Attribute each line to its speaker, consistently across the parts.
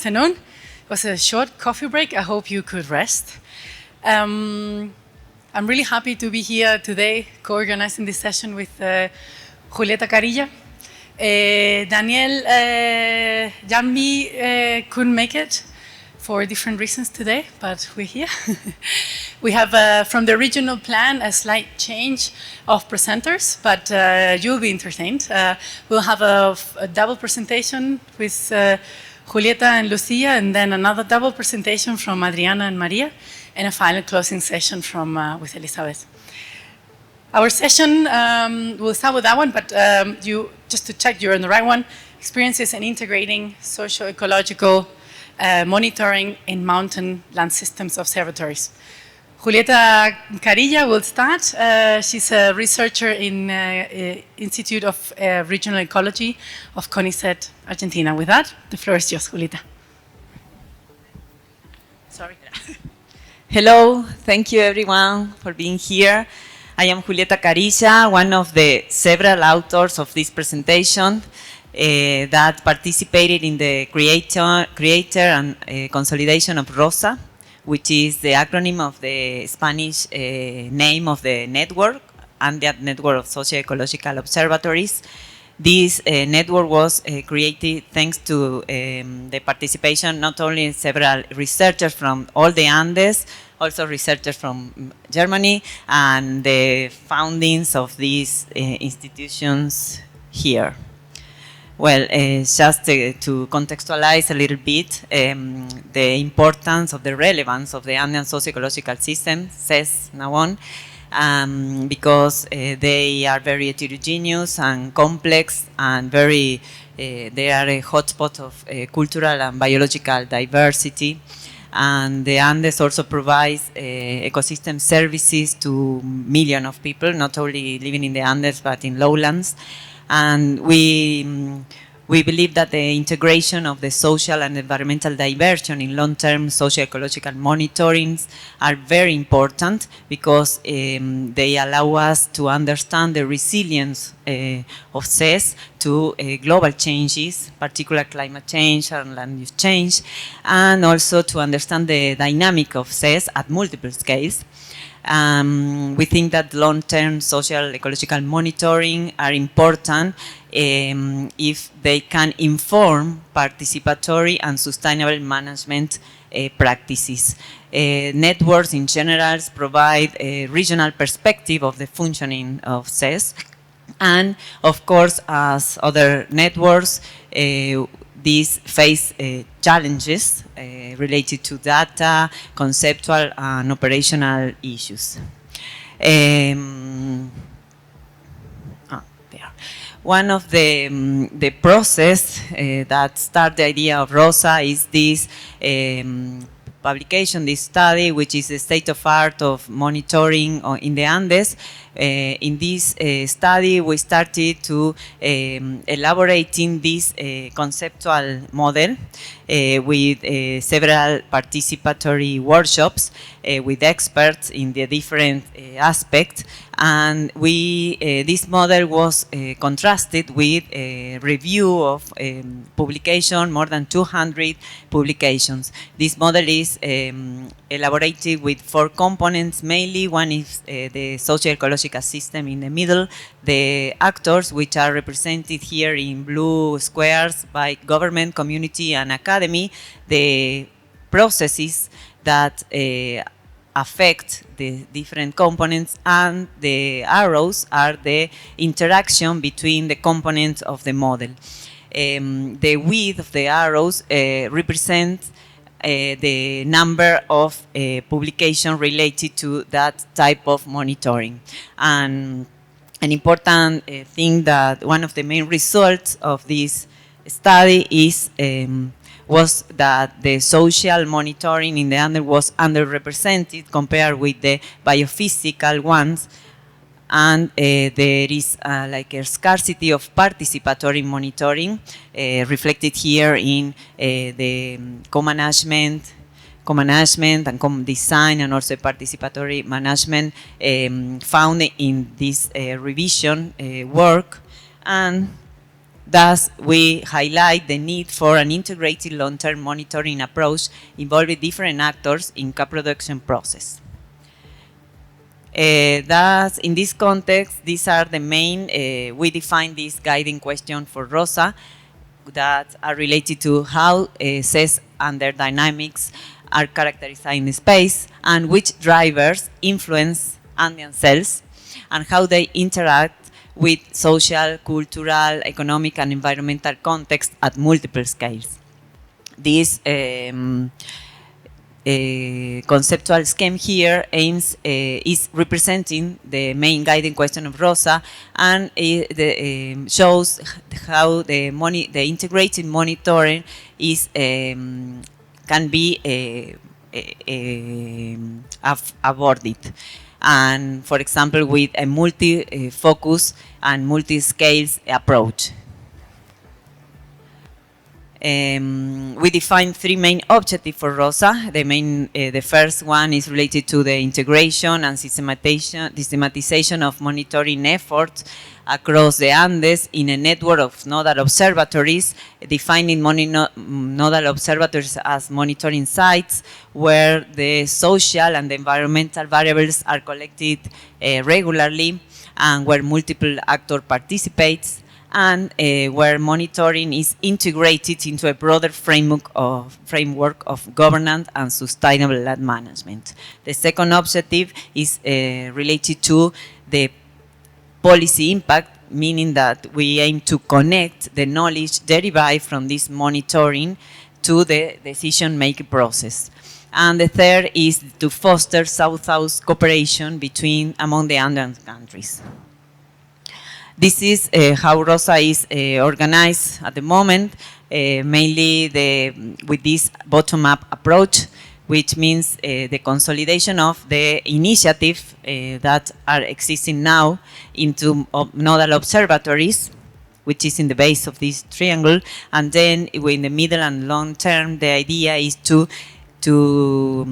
Speaker 1: afternoon. It was a short coffee break. I hope you could rest. I'm really happy to be here today co-organizing this session with Julieta Carilla. Daniel Llambí couldn't make it for different reasons today, but we're here. We have, from the original plan, a slight change of presenters, but you'll be entertained. We'll have a double presentation with Julieta and Lucia, and then another double presentation from Adriana and Maria, and a final closing session from with Elizabeth. Our session, we'll start with that one, but just to check you're on the right one, experiences in integrating socio-ecological monitoring in mountain land systems observatories. Julieta Carilla will start. She's a researcher in Institute of Regional Ecology of CONICET, Argentina. With that, the floor is yours, Julieta. Sorry.
Speaker 2: Hello, thank you everyone for being here. I am Julieta Carilla, one of the several authors of this presentation that participated in the creator and consolidation of ROSA, which is the acronym of the Spanish name of the network, Andean Network of Socio-ecological Observatories. This network was created thanks to the participation not only of several researchers from all the Andes, also researchers from Germany, and the foundings of these institutions here. Well, just to contextualize a little bit the importance of the relevance of the Andean socio-ecological system, SES now on, because they are very heterogeneous and complex and very, they are a hotspot of cultural and biological diversity. And the Andes also provides ecosystem services to millions of people, not only living in the Andes, but in lowlands. And we believe that the integration of the social and environmental dimension in long-term socio-ecological monitorings are very important because they allow us to understand the resilience of SES to global changes, particularly climate change and land use change, and also to understand the dynamic of SES at multiple scales. We think that long-term social ecological monitoring are important if they can inform participatory and sustainable management practices. Networks in general provide a regional perspective of the functioning of SES, and of course, as other networks, these face challenges related to data, conceptual and operational issues. One of the process that started the idea of ROSA is this publication, this study, which is the state of art of monitoring in the Andes. In this study, we started to elaborating this conceptual model with several participatory workshops with experts in the different aspects, and this model was contrasted with a review of publication, more than 200 publications. This model is elaborated with 4 components mainly. One is the socio-ecological system in the middle, the actors, which are represented here in blue squares by government, community, and academy, the processes that affect the different components, and the arrows are the interaction between the components of the model. The width of the arrows represents the number of publications related to that type of monitoring. And an important thing that one of the main results of this study is was that the social monitoring in the Andes was underrepresented compared with the biophysical ones, and there is like a scarcity of participatory monitoring reflected here in the co-management and design, and also participatory management found in this revision work. And Thus, we highlight the need for an integrated long-term monitoring approach involving different actors in co-production process. Thus, in this context, these are the main, we define this guiding question for ROSA that are related to how SES and their dynamics are characterized in space and which drivers influence Andean cells and how they interact with social, cultural, economic, and environmental context at multiple scales. This conceptual scheme here aims is representing the main guiding question of ROSA and shows how the integrated monitoring is can be avoided. And for example, with a multi-focus and multi-scales approach. We define three main objectives for ROSA. The first one is related to the integration and systematization of monitoring efforts across the Andes in a network of nodal observatories, defining nodal observatories as monitoring sites where the social and the environmental variables are collected regularly and where multiple actors participate, and where monitoring is integrated into a broader framework of governance and sustainable land management. The second objective is related to the policy impact, meaning that we aim to connect the knowledge derived from this monitoring to the decision-making process. And the third is to foster South-South cooperation among the Andean countries. This is how ROSA is organized at the moment, mainly with this bottom-up approach, which means the consolidation of the initiatives that are existing now into nodal observatories, which is in the base of this triangle, and then in the middle and long term, the idea is to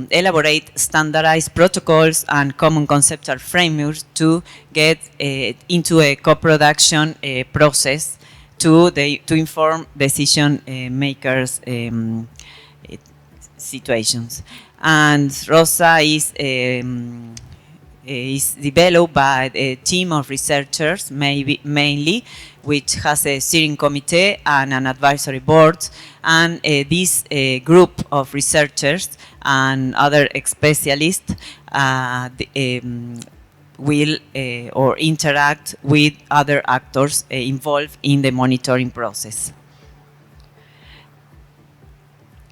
Speaker 2: elaborate standardized protocols and common conceptual frameworks to get into a co-production process to inform decision makers situations. And ROSA is developed by a team of researchers, mainly, which has a steering committee and an advisory board. And this group of researchers and other specialists will or interact with other actors involved in the monitoring process.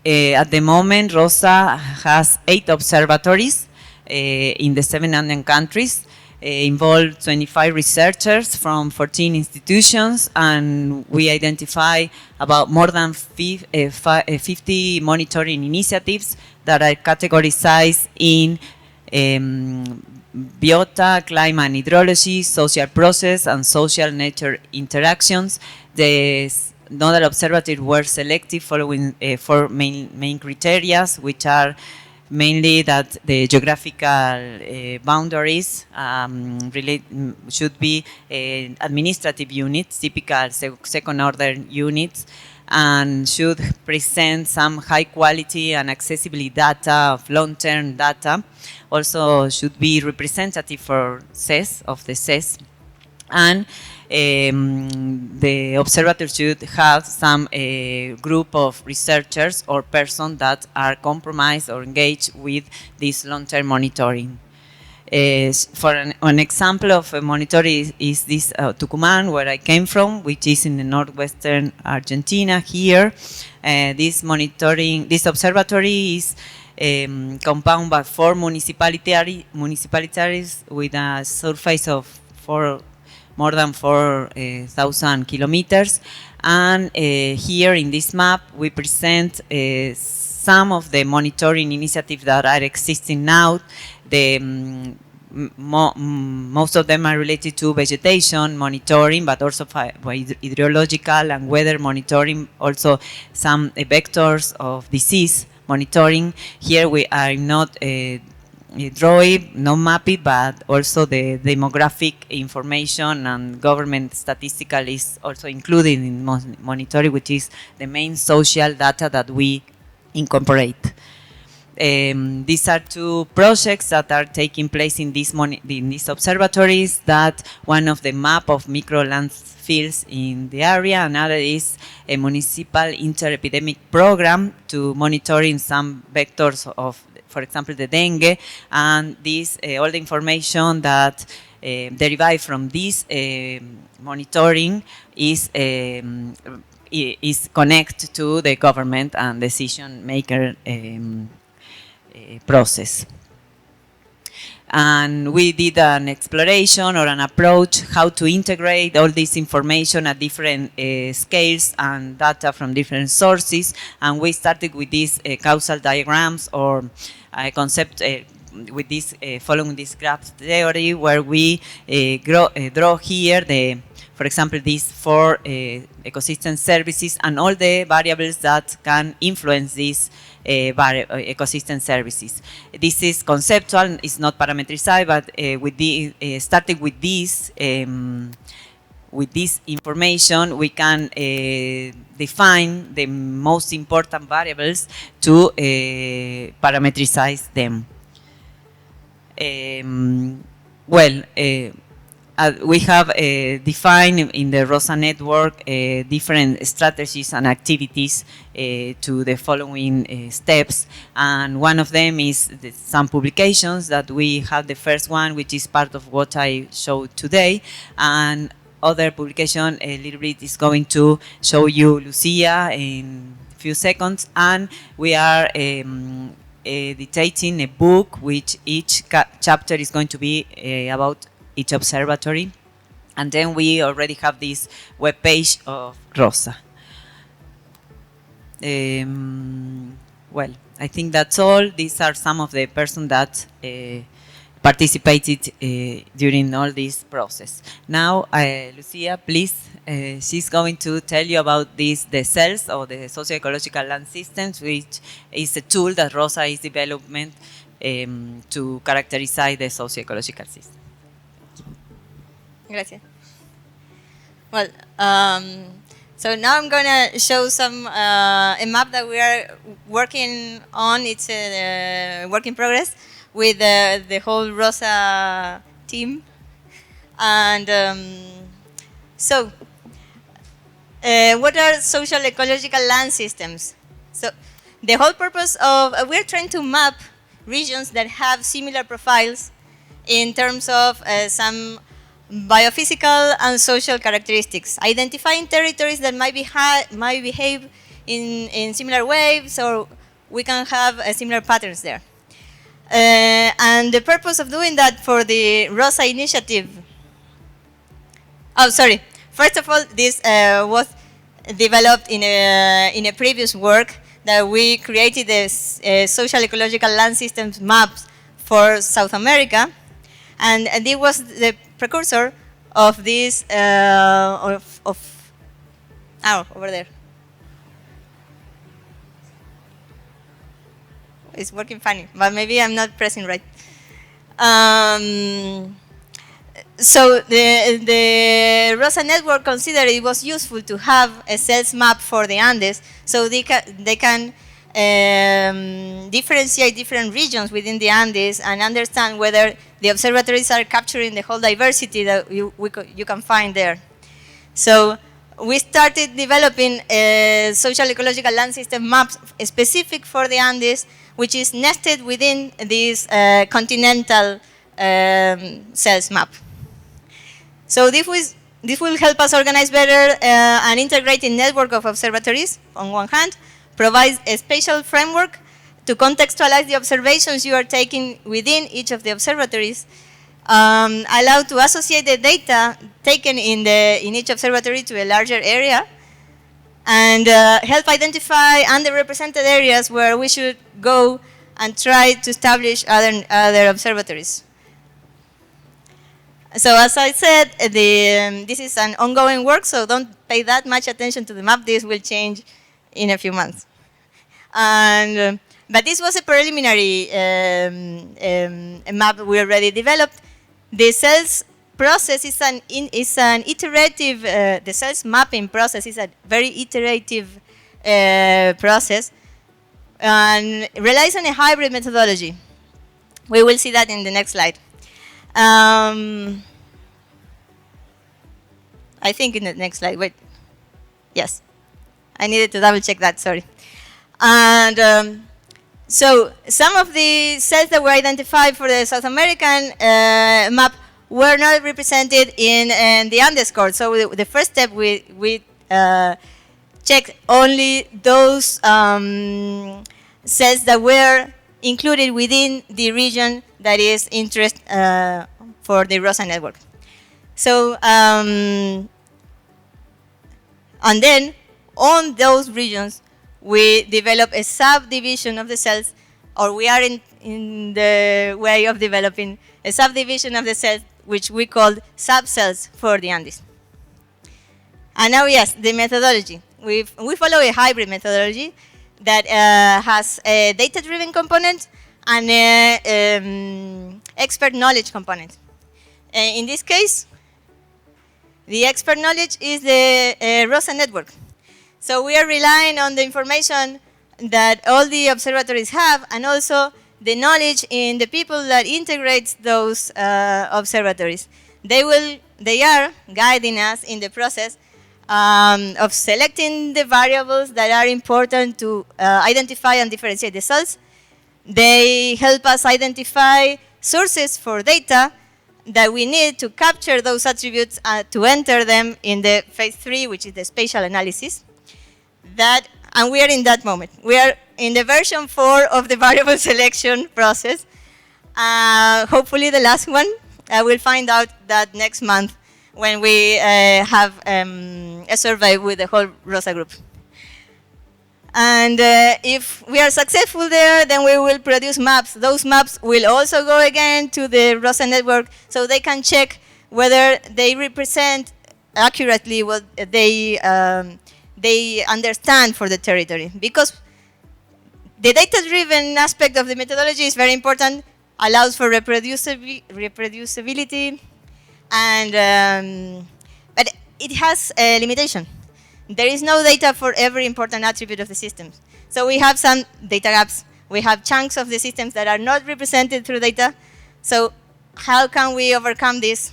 Speaker 2: At the moment, ROSA has 8 observatories in the 7 Andean countries, involve 25 researchers from 14 institutions, and we identify about more than 50 monitoring initiatives that are categorized in biota, climate and hydrology, social process, and social nature interactions. The nodal observatories were selected following 4 main criteria, which are mainly that the geographical boundaries should be administrative units, typical second-order units, and should present some high quality and accessibility data of long-term data. Also should be representative for SES, of the SES. And the observatory should have some group of researchers or persons that are compromised or engaged with this long-term monitoring. For an example of a monitoring is this Tucumán, where I came from, which is in the northwestern Argentina here. This observatory is compounded by 4 municipalities with a surface of more than 4,000 kilometers. And here in this map, we present some of the monitoring initiatives that are existing now. Most of them are related to vegetation monitoring, but also hydrological and weather monitoring, also some vectors of disease monitoring. Here we are not draw it, not map it, but also the demographic information and government statistical is also included in monitoring, which is the main social data that we incorporate. These are two projects that are taking place in these observatories. That one of the map of microland fields in the area, another is a municipal inter-epidemic program to monitoring some vectors of, for example, the dengue, and this all the information that derived from this monitoring is connected to the government and decision maker process. And we did an exploration or an approach how to integrate all this information at different scales and data from different sources. And we started with these causal diagrams or concept with this following this graph theory, where we draw here for example, these 4 ecosystem services and all the variables that can influence these ecosystem services. This is conceptual, it's not parametricized, but starting with this information, we can define the most important variables to parametricize them. We have defined in the ROSA network different strategies and activities to the following steps. And one of them is some publications that we have. The first one, which is part of what I showed today, and other publication a little bit is going to show you Lucia in a few seconds. And we are dictating a book, which each chapter is going to be about each observatory. And then we already have this web page of ROSA. Well, I think that's all. These are some of the persons that participated during all this process. Now, Lucia, please, she's going to tell you about the cells or the socio-ecological land systems, which is a tool that ROSA is developing to characterize the socio-ecological system.
Speaker 3: Gracias. Well, so now I'm going to show a map that we are working on. It's a work in progress with the whole ROSA team. And what are social ecological land systems? So the whole purpose of, we're trying to map regions that have similar profiles in terms of some biophysical and social characteristics, identifying territories that might behave in similar ways, or we can have similar patterns there. And the purpose of doing that for the ROSA initiative, first of all, this was developed in a previous work that we created a social ecological land systems maps for South America. And it was the precursor of this, over there. It's working funny, but maybe I'm not pressing right. So the ROSA network considered it was useful to have a cells map for the Andes, so they can differentiate different regions within the Andes and understand whether the observatories are capturing the whole diversity that you can find there. So we started developing a social ecological land system maps specific for the Andes, which is nested within this continental cells map. So this will help us organize better an integrated network of observatories on one hand, provides a spatial framework to contextualize the observations you are taking within each of the observatories, allow to associate the data taken in each observatory to a larger area, and help identify underrepresented areas where we should go and try to establish other observatories. So as I said, this is an ongoing work, so don't pay that much attention to the map. This will change in a few months. And But this was a preliminary map we already developed. The cells process is an iterative, the cells mapping process is a very iterative process and relies on a hybrid methodology. We will see that in the next slide. I think in the next slide, wait. Yes, I needed to double check that, sorry. And so some of the cells that were identified for the South American map were not represented in the Andes score. So the first step, we checked only those cells that were included within the region that is interest for the ROSA network. So, and then on those regions, we develop a subdivision of the cells, or we are in the way of developing a subdivision of the cells, which we call subcells for the Andes. And now, yes, the methodology. We follow a hybrid methodology that has a data-driven component and an expert knowledge component. In this case, the expert knowledge is the ROSA network. So we are relying on the information that all the observatories have, and also the knowledge in the people that integrate those observatories. They are guiding us in the process of selecting the variables that are important to identify and differentiate the cells. They help us identify sources for data that we need to capture those attributes to enter them in the phase 3, which is the spatial analysis. And we are in that moment. We are in the version 4 of the variable selection process. Hopefully the last one. I will find out that next month when we have a survey with the whole ROSA group. And if we are successful there, then we will produce maps. Those maps will also go again to the ROSA network so they can check whether they represent accurately what they understand for the territory. Because the data-driven aspect of the methodology is very important, allows for reproducibility, and but it has a limitation. There is no data for every important attribute of the system. So we have some data gaps. We have chunks of the systems that are not represented through data. So how can we overcome this?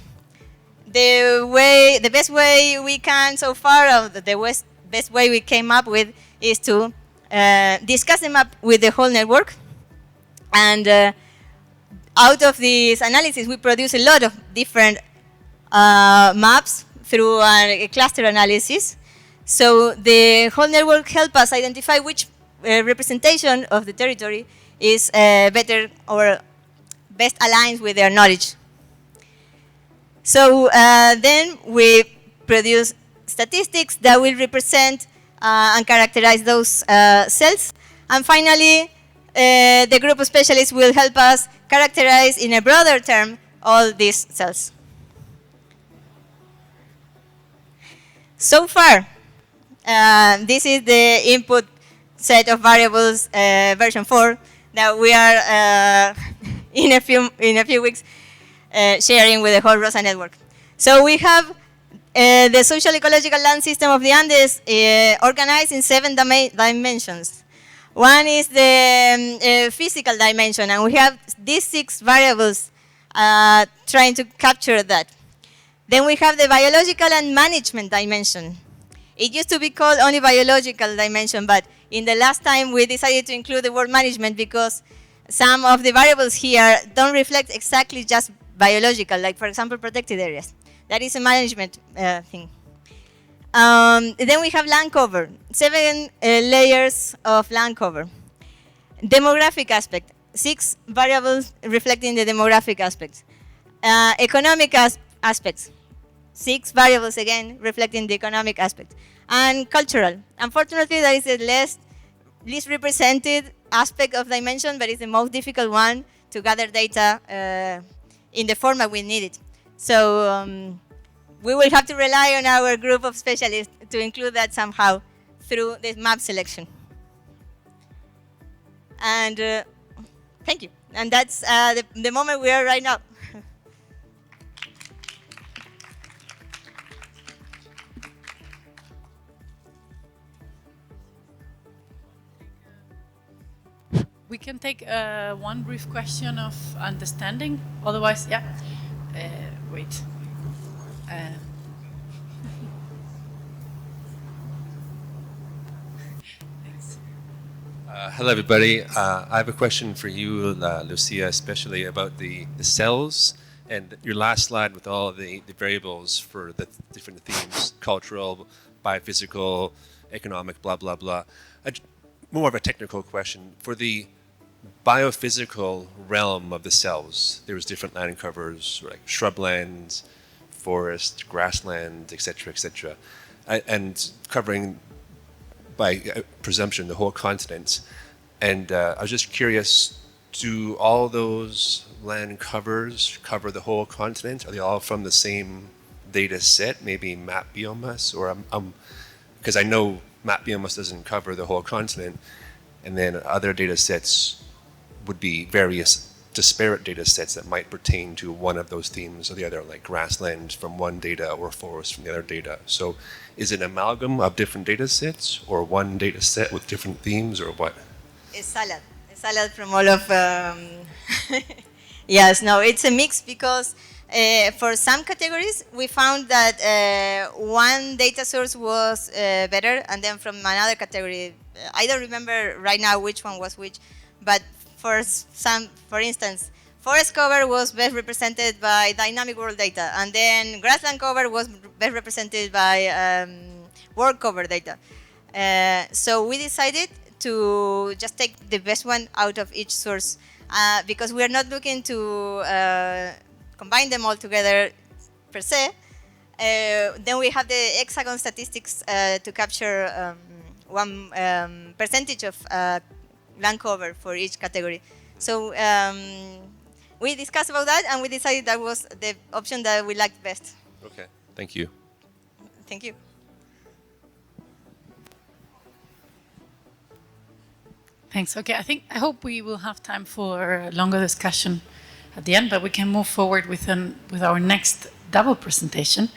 Speaker 3: The best way we can so far, or the best way we came up with, is to discuss the map with the whole network. And out of this analysis, we produce a lot of different maps through a cluster analysis. So the whole network helps us identify which representation of the territory is better or best aligned with their knowledge. So then we produce statistics that will represent and characterize those cells. And finally, the group of specialists will help us characterize in a broader term all these cells. So far, this is the input set of variables version 4 that we are in a few weeks sharing with the whole ROSA network. So we have the social-ecological land system of the Andes organized in 7 dimensions. One is the physical dimension, and we have these 6 variables trying to capture that. Then we have the biological and management dimension. It used to be called only biological dimension, but in the last time we decided to include the word management because some of the variables here don't reflect exactly just biological, like for example protected areas. That is a management thing. Then we have land cover, 7 layers of land cover. Demographic aspect, 6 variables reflecting the demographic aspects. Economic aspects, 6 variables again reflecting the economic aspect. And cultural. Unfortunately, that is the least represented aspect of dimension, but it's the most difficult one to gather data in the format we need it. So we will have to rely on our group of specialists to include that somehow through this map selection. And thank you. And that's the moment we are right now.
Speaker 1: We can take one brief question of understanding. Otherwise, yeah. Wait. Thanks.
Speaker 4: Hello, everybody. I have a question for you, Lucia, especially about the cells and your last slide with all the variables for the different themes: cultural, biophysical, economic, blah, blah, blah. More of a technical question. For the biophysical realm of the cells, there was different land covers, like shrubland, forest, grassland, etc., etc., and covering, by presumption, the whole continent. And I was just curious, do all those land covers cover the whole continent? Are they all from the same data set, maybe map biomass? Or because I know map biomass doesn't cover the whole continent, and then other data sets would be various disparate data sets that might pertain to one of those themes or the other, like grassland from one data or forest from the other data. So is it an amalgam of different data sets, or one data set with different themes, or what?
Speaker 3: A salad from all of... Yes, no, it's a mix, because for some categories, we found that one data source was better, and then from another category, I don't remember right now which one was which, but for instance, forest cover was best represented by dynamic world data, and then grassland cover was best represented by world cover data. So we decided to just take the best one out of each source, because we are not looking to combine them all together per se. Then we have the hexagon statistics to capture one percentage of land cover for each category. So we discussed about that, and we decided that was the option that we liked best.
Speaker 4: Okay, thank you.
Speaker 3: Thank you.
Speaker 1: Thanks. Okay, I hope we will have time for a longer discussion at the end, but we can move forward with our next double presentation.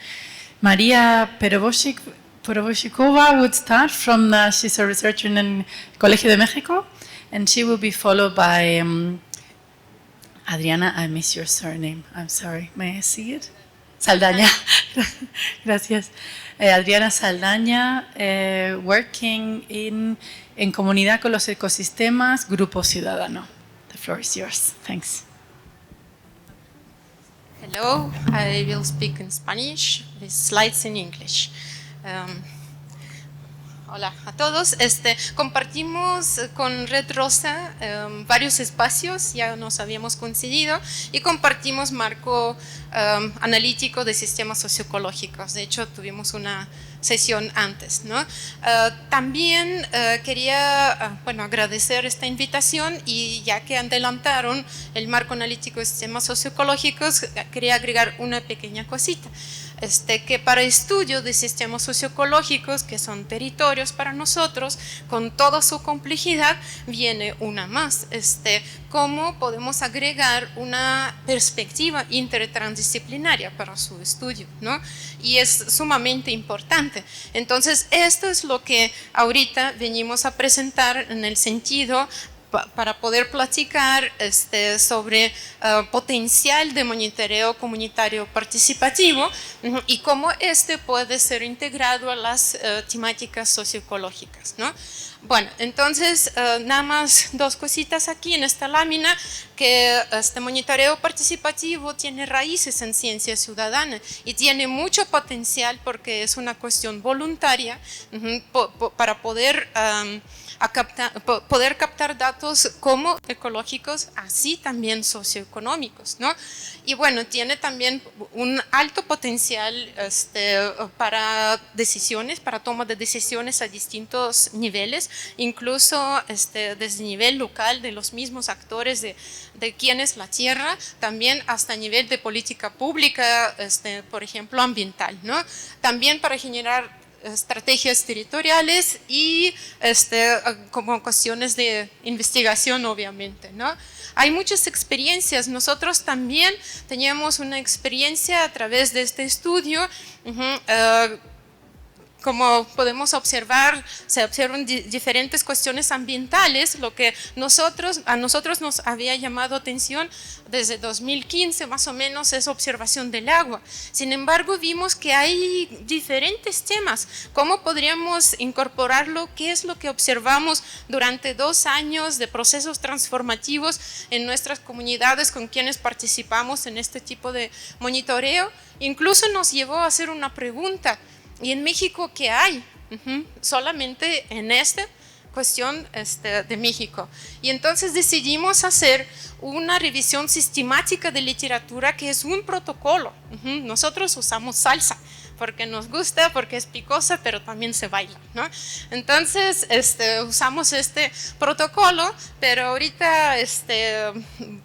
Speaker 1: Maria Perovoshikova would start from, she's a researcher in Colegio de México, and she will be followed by Adriana, I miss your surname, I'm sorry, may I see it? Saldaña. Gracias. Adriana Saldaña, working in comunidad con los ecosistemas, Grupo Ciudadano. The floor is yours. Thanks.
Speaker 5: Hello, I will speak in Spanish with slides in English. Hola a todos. Compartimos con Red Rosa varios espacios, ya nos habíamos coincidido, y compartimos marco analítico de sistemas socioecológicos. De hecho, tuvimos una sesión antes, ¿no? También quería agradecer esta invitación, y ya que adelantaron el marco analítico de sistemas socioecológicos, quería agregar una pequeña cosita. Que para estudio de sistemas socioecológicos, que son territorios para nosotros, con toda su complejidad, viene una más. Cómo podemos agregar una perspectiva intertransdisciplinaria para su estudio, ¿no? Y es sumamente importante. Entonces, esto es lo que ahorita venimos a presentar en el sentido para poder platicar sobre potencial de monitoreo comunitario participativo y cómo puede ser integrado a las temáticas socioecológicas, ¿no? Bueno, entonces, nada más dos cositas aquí en esta lámina, que este monitoreo participativo tiene raíces en ciencia ciudadana y tiene mucho potencial porque es una cuestión voluntaria para poder captar datos como ecológicos, así también socioeconómicos, ¿no? Y bueno, tiene también un alto potencial para decisiones, para toma de decisiones a distintos niveles, incluso desde nivel local de los mismos actores de quién es la tierra, también hasta nivel de política pública, por ejemplo, ambiental, ¿no? También para generar estrategias territoriales y como cuestiones de investigación, obviamente, ¿no? Hay muchas experiencias. Nosotros también teníamos una experiencia a través de este estudio. Como podemos observar, se observan diferentes cuestiones ambientales, lo que a nosotros nos había llamado atención desde 2015 más o menos es observación del agua. Sin embargo, vimos que hay diferentes temas. ¿Cómo podríamos incorporarlo? ¿Qué es lo que observamos durante 2 años de procesos transformativos en nuestras comunidades con quienes participamos en este tipo de monitoreo? Incluso nos llevó a hacer una pregunta. ¿Y en México qué hay? Solamente en esta cuestión de México. Y entonces decidimos hacer una revisión sistemática de literatura que es un protocolo. Nosotros usamos salsa porque nos gusta, porque es picosa, pero también se baila, ¿no? Entonces usamos este protocolo, pero ahorita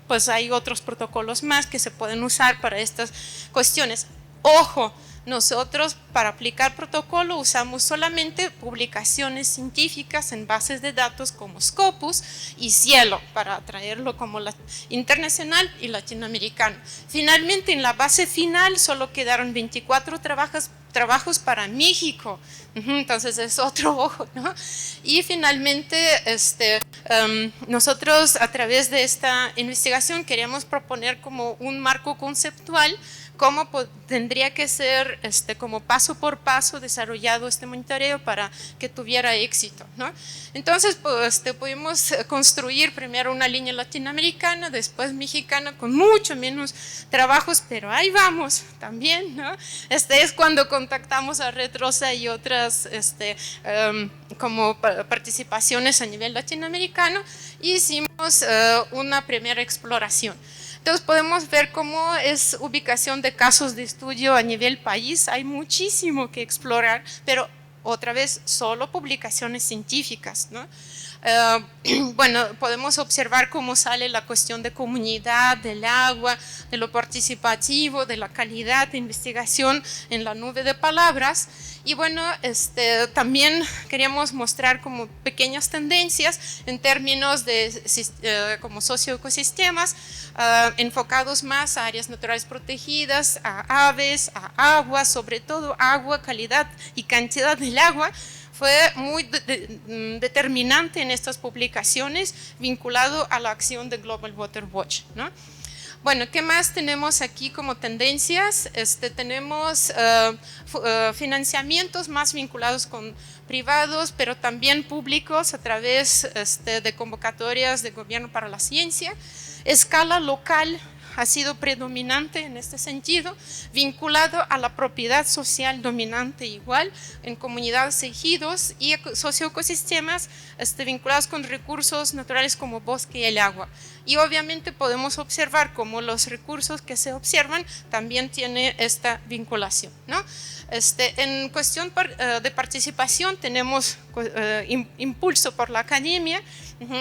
Speaker 5: pues hay otros protocolos más que se pueden usar para estas cuestiones. Ojo, nosotros para aplicar protocolo usamos solamente publicaciones científicas en bases de datos como Scopus y Cielo para traerlo como internacional y latinoamericano. Finalmente en la base final solo quedaron 24 trabajos para México, entonces es otro ojo, ¿no? Y finalmente nosotros a través de esta investigación queríamos proponer como un marco conceptual cómo tendría que ser como paso por paso desarrollado este monitoreo para que tuviera éxito, ¿no? Entonces pudimos construir primero una línea latinoamericana, después mexicana con mucho menos trabajos, pero ahí vamos también, ¿no? Es cuando contactamos a Red ROSA y otras como participaciones a nivel latinoamericano y hicimos una primera exploración. Entonces podemos ver cómo es ubicación de casos de estudio a nivel país. Hay muchísimo que explorar, pero otra vez solo publicaciones científicas, ¿no? Bueno, podemos observar cómo sale la cuestión de comunidad, del agua, de lo participativo, de la calidad de investigación en la nube de palabras. Y bueno, también queríamos mostrar como pequeñas tendencias en términos de como socio-ecosistemas, enfocados más a áreas naturales protegidas, a aves, a agua, sobre todo agua, calidad y cantidad del agua. Fue muy determinante en estas publicaciones vinculado a la acción de Global Water Watch, ¿no? Bueno, ¿qué más tenemos aquí como tendencias? Tenemos financiamientos más vinculados con privados, pero también públicos a través de convocatorias de gobierno para la ciencia. Escala local ha sido predominante en este sentido, vinculado a la propiedad social dominante igual en comunidades ejidos y socioecosistemas vinculados con recursos naturales como bosque y el agua. Y obviamente podemos observar cómo los recursos que se observan también tienen esta vinculación, ¿no? En cuestión de participación tenemos impulso por la academia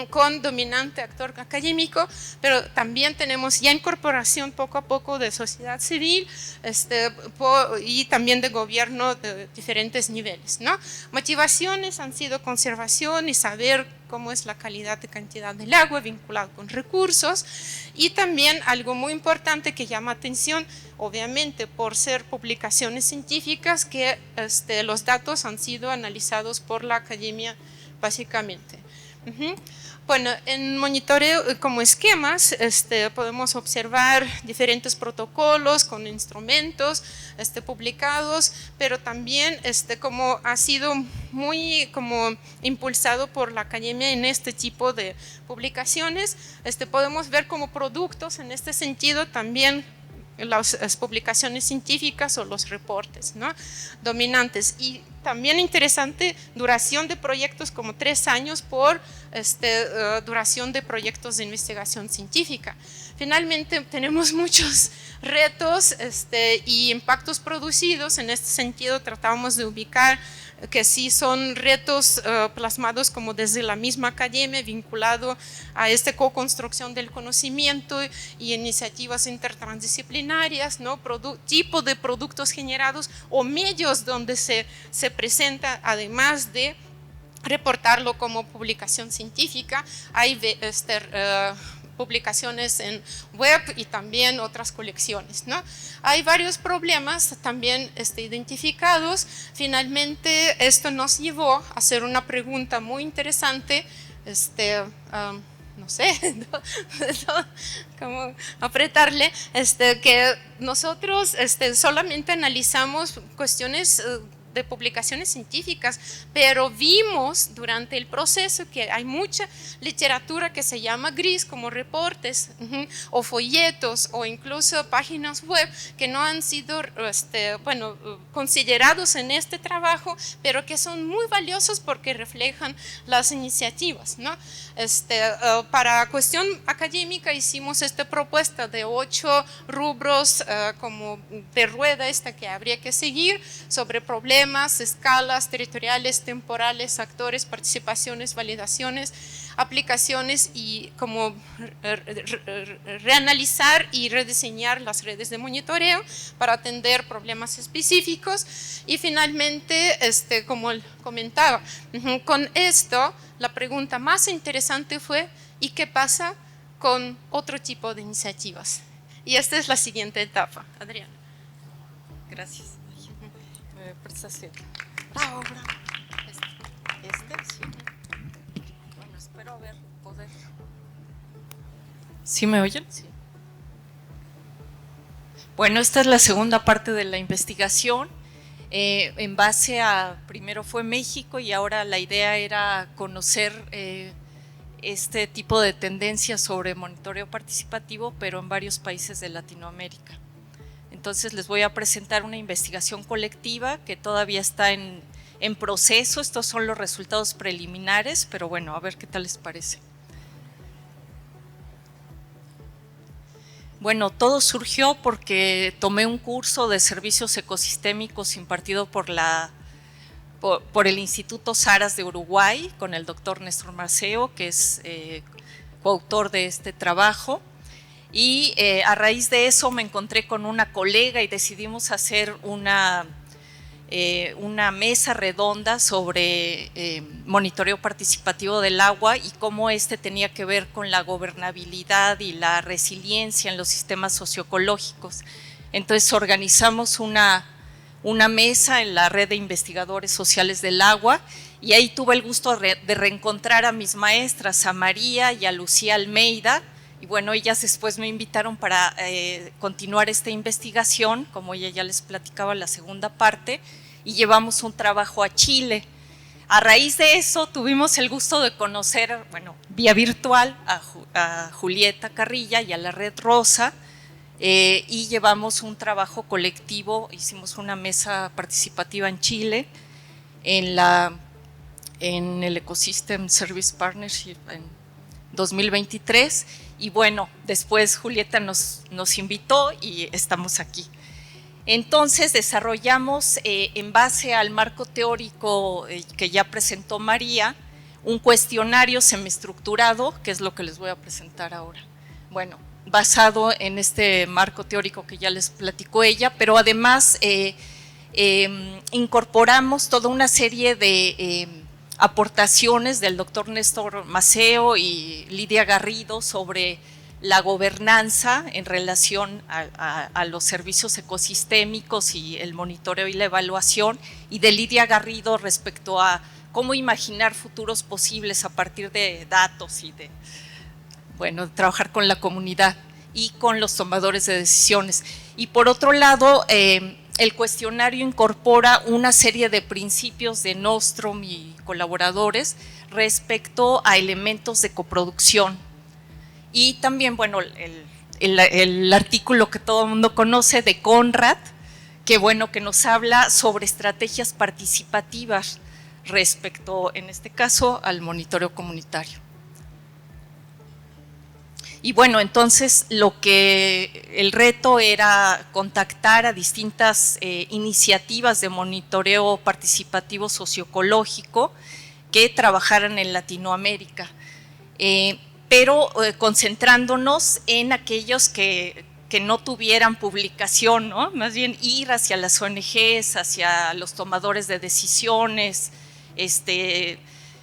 Speaker 5: con dominante actor académico, pero también tenemos ya incorporación poco a poco de sociedad civil y también de gobierno de diferentes niveles, ¿no? Motivaciones han sido conservación y saber cómo es la calidad y cantidad del agua vinculado con recursos, y también algo muy importante que llama atención, obviamente por ser publicaciones científicas, que los datos han sido analizados por la academia básicamente. Bueno, en monitoreo como esquemas podemos observar diferentes protocolos con instrumentos publicados, pero también como ha sido muy como impulsado por la academia en este tipo de publicaciones, podemos ver como productos en este sentido también las publicaciones científicas o los reportes, ¿no? Dominantes. Y también interesante, duración de proyectos como 3 años por duración de proyectos de investigación científica. Finalmente tenemos muchos retos y impactos producidos. En este sentido tratamos de ubicar que sí son retos plasmados como desde la misma academia, vinculado a esta co-construcción del conocimiento y iniciativas intertransdisciplinarias, ¿no? Tipo de productos generados o medios donde se presenta, además de reportarlo como publicación científica. Hay publicaciones en web y también otras colecciones, ¿no? Hay varios problemas también identificados. Finalmente, esto nos llevó a hacer una pregunta muy interesante, no sé cómo apretarle, que nosotros solamente analizamos cuestiones de publicaciones científicas, pero vimos durante el proceso que hay mucha literatura que se llama gris, como reportes o folletos o incluso páginas web que no han sido considerados en este trabajo, pero que son muy valiosos porque reflejan las iniciativas, ¿no? Para cuestión académica hicimos esta propuesta de 8 rubros como de rueda que habría que seguir sobre problemas, escalas territoriales, temporales, actores, participaciones, validaciones, aplicaciones y como reanalizar y rediseñar las redes de monitoreo para atender problemas específicos. Y finalmente, como comentaba, con esto la pregunta más interesante fue ¿y qué pasa con otro tipo de iniciativas? Y esta es la siguiente etapa. Adriana.
Speaker 6: Gracias. Bravo, bravo. Sí. Bueno, espero poder. ¿Sí me oyen? Sí. Bueno, esta es la segunda parte de la investigación. En base a, primero fue México y ahora la idea era conocer este tipo de tendencias sobre monitoreo participativo, pero en varios países de Latinoamérica. Entonces les voy a presentar una investigación colectiva que todavía está en proceso. Estos son los resultados preliminares, pero bueno, a ver qué tal les parece. Bueno, todo surgió porque tomé un curso de servicios ecosistémicos impartido por el Instituto Saras de Uruguay con el doctor Néstor Maceo, que es coautor de este trabajo. Y a raíz de eso me encontré con una colega y decidimos hacer una mesa redonda sobre monitoreo participativo del agua y cómo tenía que ver con la gobernabilidad y la resiliencia en los sistemas socioecológicos. Entonces organizamos una mesa en la red de investigadores sociales del agua y ahí tuve el gusto de reencontrar a mis maestras, a María y a Lucía Almeida. Y bueno, ellas después me invitaron para continuar esta investigación, como ella ya les platicaba la segunda parte, y llevamos un trabajo a Chile. A raíz de eso tuvimos el gusto de conocer, bueno, vía virtual a Julieta Carilla y a la red ROSA, y llevamos un trabajo colectivo, hicimos una mesa participativa en Chile, en el Ecosystem Service Partnership en 2023, y bueno, después Julieta nos invitó y estamos aquí. Entonces desarrollamos en base al marco teórico que ya presentó María, un cuestionario semiestructurado, que es lo que les voy a presentar ahora. Bueno, basado en este marco teórico que ya les platicó ella, pero además incorporamos toda una serie de aportaciones del doctor Néstor Maceo y Lidia Garrido sobre la gobernanza en relación a los servicios ecosistémicos y el monitoreo y la evaluación, y de Lidia Garrido respecto a cómo imaginar futuros posibles a partir de datos y de trabajar con la comunidad y con los tomadores de decisiones. Y por otro lado, el cuestionario incorpora una serie de principios de Nostrom y colaboradores respecto a elementos de coproducción. Y también, bueno, el artículo que todo el mundo conoce de Conrad, que nos habla sobre estrategias participativas respecto, en este caso, al monitoreo comunitario. Y bueno, entonces el reto era contactar a distintas iniciativas de monitoreo participativo socioecológico que trabajaran en Latinoamérica, pero concentrándonos en aquellos que no tuvieran publicación, ¿no? Más bien ir hacia las ONGs, hacia los tomadores de decisiones,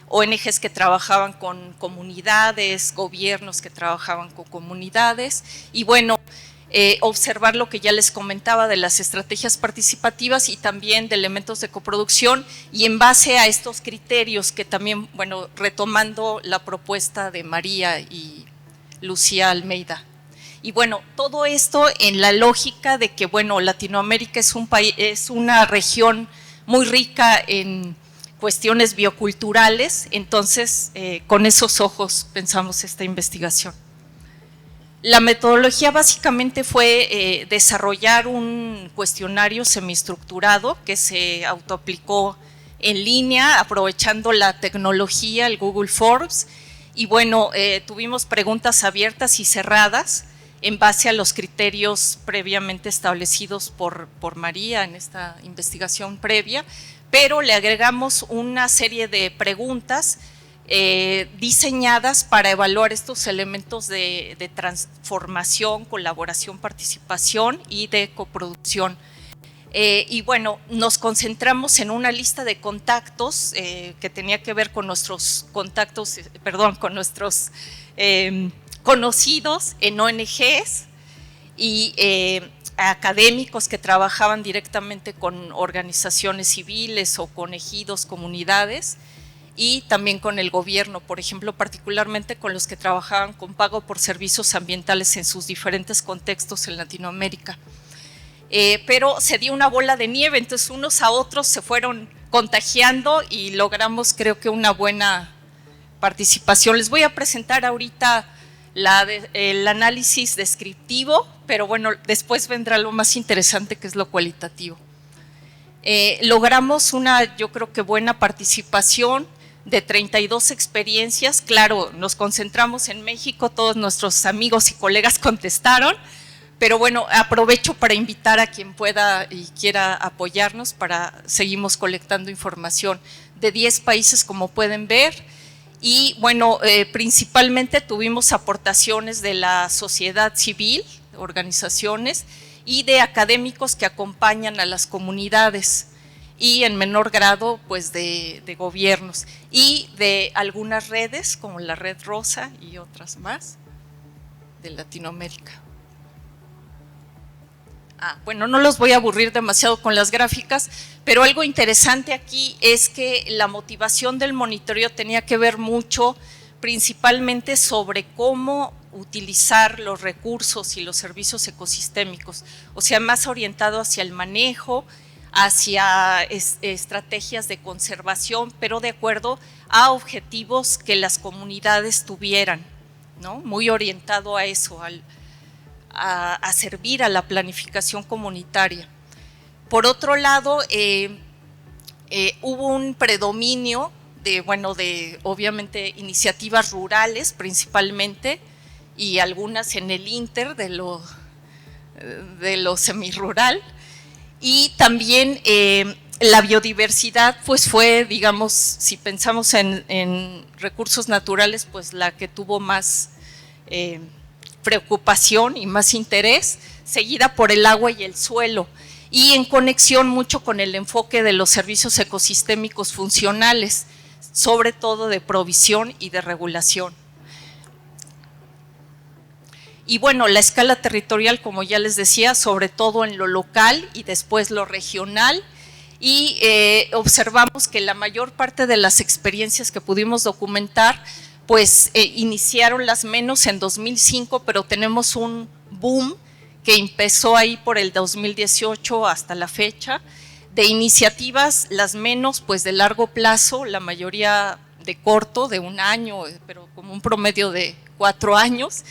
Speaker 6: ONGs que trabajaban con comunidades, gobiernos que trabajaban con comunidades, y bueno, observar lo que ya les comentaba de las estrategias participativas y también de elementos de coproducción, y en base a estos criterios que también, bueno, retomando la propuesta de María y Lucía Almeida. Y bueno, todo esto en la lógica de que, bueno, Latinoamérica es un país, es una región muy rica en cuestiones bioculturales, entonces con esos ojos pensamos esta investigación. La metodología básicamente fue desarrollar un cuestionario semiestructurado que se autoaplicó en línea, aprovechando la tecnología, el Google Forms, y bueno, tuvimos preguntas abiertas y cerradas en base a los criterios previamente establecidos por María en esta investigación previa, pero le agregamos una serie de preguntas diseñadas para evaluar estos elementos de transformación, colaboración, participación y de coproducción. Y bueno, nos concentramos en una lista de contactos que tenía que ver con nuestros contactos, perdón, con nuestros conocidos en ONGs y académicos que trabajaban directamente con organizaciones civiles o con ejidos, comunidades, y también con el gobierno, por ejemplo, particularmente con los que trabajaban con pago por servicios ambientales en sus diferentes contextos en Latinoamérica. Pero se dio una bola de nieve, entonces unos a otros se fueron contagiando y logramos, creo que, una buena participación. Les voy a presentar ahorita el análisis descriptivo, pero bueno, después vendrá lo más interesante, que es lo cualitativo. Logramos una, yo creo que buena participación de 32 experiencias. Claro, nos concentramos en México, todos nuestros amigos y colegas contestaron, pero bueno, aprovecho para invitar a quien pueda y quiera apoyarnos para seguimos colectando información de 10 países, como pueden ver. Y bueno, principalmente tuvimos aportaciones de la sociedad civil, organizaciones, y de académicos que acompañan a las comunidades, y en menor grado pues de gobiernos, y de algunas redes como la red ROSA y otras más de Latinoamérica. Bueno, no los voy a aburrir demasiado con las gráficas, pero algo interesante aquí es que la motivación del monitoreo tenía que ver mucho, principalmente sobre cómo utilizar los recursos y los servicios ecosistémicos, o sea, más orientado hacia el manejo, hacia estrategias de conservación, pero de acuerdo a objetivos que las comunidades tuvieran, ¿no? Muy orientado a eso, a servir a la planificación comunitaria. Por otro lado, hubo un predominio de obviamente iniciativas rurales principalmente, y algunas en el inter de lo semirural, y también la biodiversidad pues fue, digamos, si pensamos en recursos naturales, pues la que tuvo más preocupación y más interés, seguida por el agua y el suelo, y en conexión mucho con el enfoque de los servicios ecosistémicos funcionales, sobre todo de provisión y de regulación. Y bueno, la escala territorial, como ya les decía, sobre todo en lo local y después lo regional, y observamos que la mayor parte de las experiencias que pudimos documentar pues iniciaron las menos en 2005, pero tenemos un boom que empezó ahí por el 2018 hasta la fecha, de iniciativas las menos pues de largo plazo, la mayoría de corto, de un año, pero como un promedio de 4 años,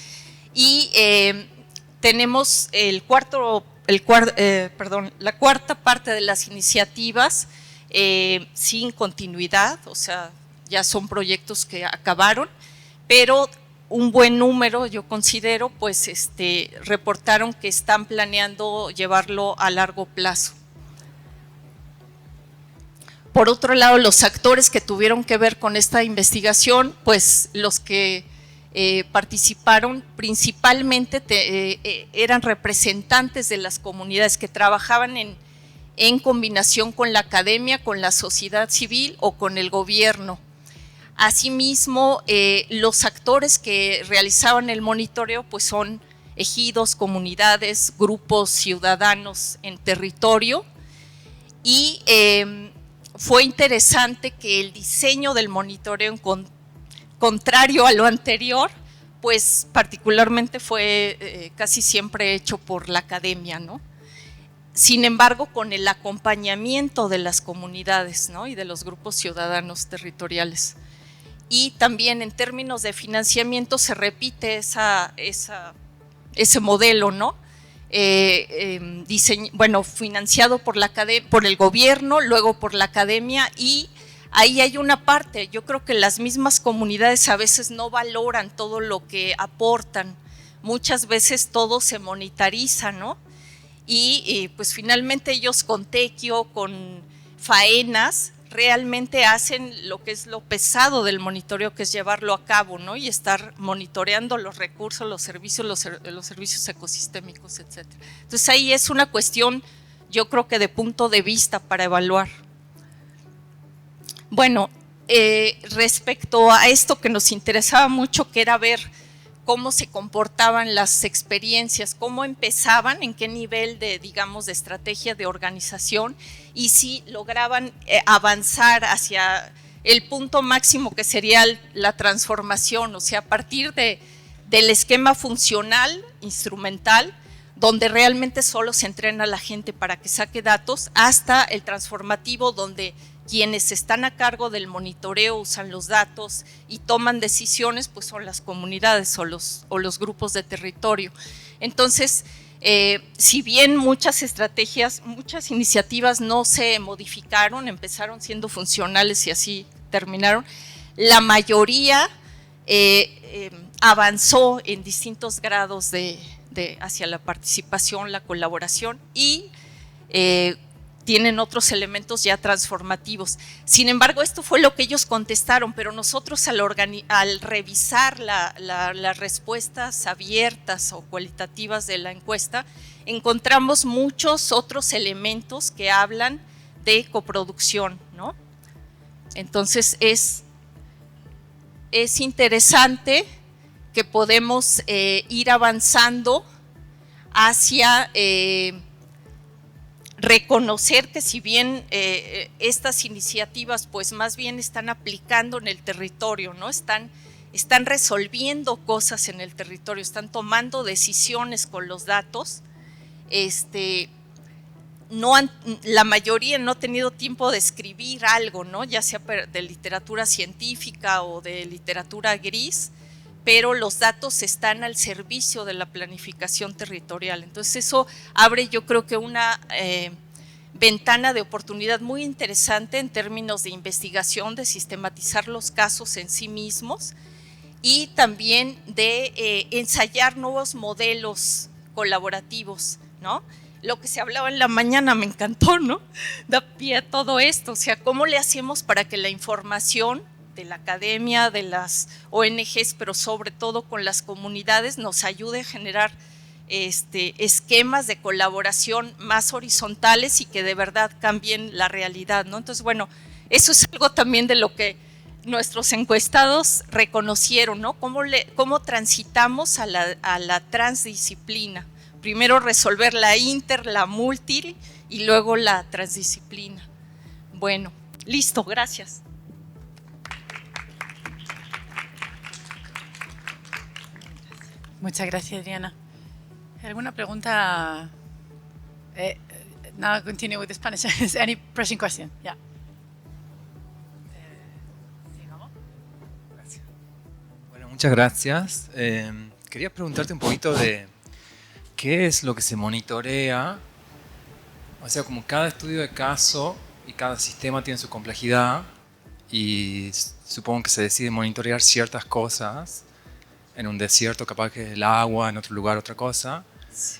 Speaker 6: y tenemos la cuarta parte de las iniciativas sin continuidad, o sea, ya son proyectos que acabaron, pero un buen número, yo considero, pues reportaron que están planeando llevarlo a largo plazo. Por otro lado, los actores que tuvieron que ver con esta investigación, pues los que participaron principalmente eran representantes de las comunidades que trabajaban en combinación con la academia, con la sociedad civil o con el gobierno. Asimismo, los actores que realizaban el monitoreo pues son ejidos, comunidades, grupos ciudadanos en territorio, y fue interesante que el diseño del monitoreo, contrario a lo anterior, pues particularmente fue casi siempre hecho por la academia, ¿no? Sin embargo, con el acompañamiento de las comunidades, ¿no? Y de los grupos ciudadanos territoriales. Y también en términos de financiamiento se repite ese modelo, ¿no? Financiado por el gobierno, luego por la academia, y ahí hay una parte, yo creo que las mismas comunidades a veces no valoran todo lo que aportan, muchas veces todo se monetariza, ¿no? Y pues finalmente ellos con tequio, con faenas, realmente hacen lo que es lo pesado del monitoreo, que es llevarlo a cabo, ¿no? Y estar monitoreando los recursos, los servicios ecosistémicos, etc. Entonces ahí es una cuestión, yo creo que de punto de vista para evaluar. Bueno, respecto a esto que nos interesaba mucho, que era ver cómo se comportaban las experiencias, cómo empezaban, en qué nivel de, digamos, de estrategia de organización, y si lograban avanzar hacia el punto máximo que sería la transformación, o sea, a partir del esquema funcional, instrumental, donde realmente solo se entrena a la gente para que saque datos, hasta el transformativo, donde quienes están a cargo del monitoreo usan los datos y toman decisiones, pues son las comunidades o los grupos de territorio. Entonces, si bien muchas estrategias, muchas iniciativas no se modificaron, empezaron siendo funcionales y así terminaron, la mayoría avanzó en distintos grados hacia la participación, la colaboración, y tienen otros elementos ya transformativos. Sin embargo, esto fue lo que ellos contestaron, pero nosotros al revisar las respuestas abiertas o cualitativas de la encuesta, encontramos muchos otros elementos que hablan de coproducción, ¿no? Entonces es interesante que podemos ir avanzando hacia reconocer que si bien estas iniciativas pues más bien están aplicando en el territorio, ¿no? Están resolviendo cosas en el territorio, están tomando decisiones con los datos, la mayoría no ha tenido tiempo de escribir algo, ¿no? Ya sea de literatura científica o de literatura gris, pero los datos están al servicio de la planificación territorial. Entonces eso abre, yo creo que una ventana de oportunidad muy interesante en términos de investigación, de sistematizar los casos en sí mismos y también de ensayar nuevos modelos colaborativos, ¿no? Lo que se hablaba en la mañana me encantó, ¿no? Da pie a todo esto, o sea, ¿cómo le hacemos para que la información de la academia, de las ONGs, pero sobre todo con las comunidades, nos ayude a generar esquemas de colaboración más horizontales y que de verdad cambien la realidad, ¿no? Entonces, bueno, eso es algo también de lo que nuestros encuestados reconocieron, ¿no? Cómo transitamos a la transdisciplina. Primero resolver la la multi y luego la transdisciplina. Bueno, listo, gracias.
Speaker 1: Muchas gracias, Adriana. ¿Alguna pregunta? Now continue with the Spanish. Any pressing question? Yeah.
Speaker 7: Bueno, muchas gracias. Quería preguntarte un poquito de qué es lo que se monitorea. O sea, como cada estudio de caso y cada sistema tiene su complejidad y supongo que se decide monitorear ciertas cosas. en un desierto capaz que es el agua, en otro lugar otra cosa.
Speaker 6: Sí.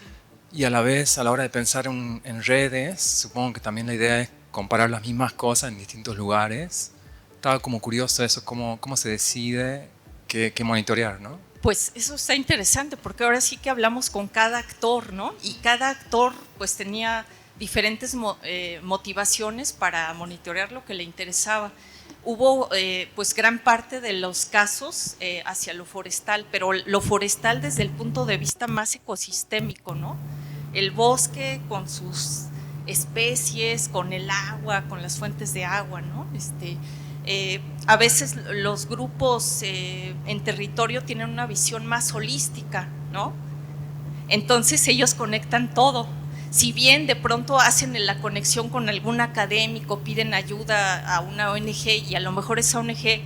Speaker 7: Y a la vez, a la hora de pensar en redes, supongo que también la idea es comparar las mismas cosas en distintos lugares. Estaba como curioso eso, cómo se decide qué monitorear, ¿no?
Speaker 6: Pues eso está interesante porque ahora sí que hablamos con cada actor, ¿no? Y cada actor pues tenía diferentes motivaciones para monitorear lo que le interesaba. Hubo pues gran parte de los casos hacia lo forestal, pero lo forestal desde el punto de vista más ecosistémico, ¿no? El bosque con sus especies, con el agua, con las fuentes de agua, ¿no? A veces los grupos en territorio tienen una visión más holística, ¿no? Entonces ellos conectan todo. Si bien de pronto hacen la conexión con algún académico, piden ayuda a una ONG y a lo mejor esa ONG